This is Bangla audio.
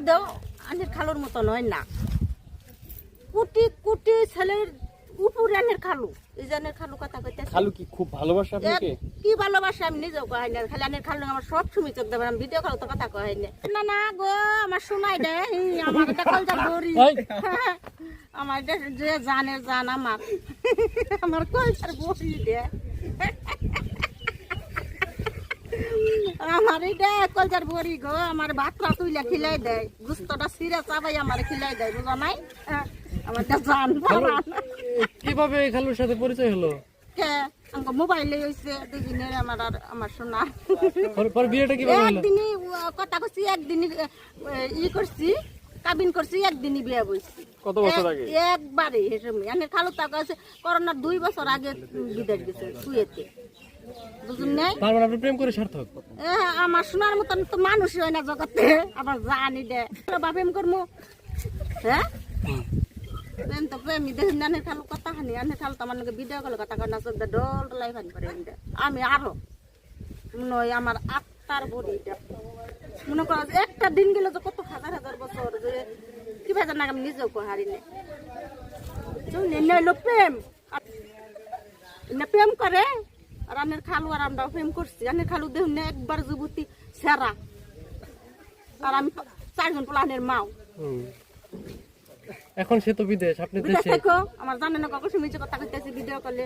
দেও আনের খালুর মতো নয় না, কোটি কোটি ছেলের উপরে আনের খালু। এই যে আনের খালু কথা কইতেছে, খালু কি খুব ভালোবাসে আপনাকে? কি ভালোবাসে আমি নিজেও কই না, খালি আনের খালু আমার সব সময় চোখ দেবেন, আমি ভিডিও কল তো কথা কই না। না না গো আমার শোনাই দে, আমার এটা কলজা বড়ি, আমার এটা যে জানে জান আমার কলজার বড়ি দে, আমার এটা কলজার বড়ি গো, আমার ভাতটা তুইলা খিলাই দেয়, গুস্তটা সিরা চাবাই আমার খিলাই দেয়, বুঝা নাই? আমার এটা জান কিভাবে খালুর সাথে পরিচয় হলো? কে আমাকে মোবাইলে হইছে দুদিনের আমার আর আমার সোনা। পরে বিয়েটা কিভাবে হলো? একদিনই কথা কইছি, একদিনই করছি, কাবিন করছি, একদিনই বিয়ে বইছি। কত বছর আগে? একবারে হেসমি আনে খালু টাকা আছে করোনার 2 বছর আগে বিদেশ গেছে সুয়েতে, বুঝুন নাই? তার মানে আপনি প্রেম করে সার্থক? আমার সোনার মতন তো মানুষই হয় না জগতে, আবার জানি দে প্রেম করবো। হ্যাঁ প্রেম তো প্রেমই দেখি আনের খালু কথা হানি, আনের খালু তো আমার ভিডিও কল কথা কয় না, চোখ ডল ডলাই ফানি করে আমি আরো মনে হয় আমার আত্মার বড়ি মনে করো একটা দিন গেলে তো কত হাজার হাজার বছর যে কি ভেজার না আমি নিজেও হারি না প্রেম প্রেম করে। আর আনের খালু আর আমরা প্রেম করছি, আনের খালু দেখুন একবার যুবতী সেরা, আর আমি 4 জন পোলানের মাও। এখন সে তো বিদেশ, আপনি বিদেশ থাকো আমার জানে না কখন সময় কথা কইতেছি ভিডিও কলে।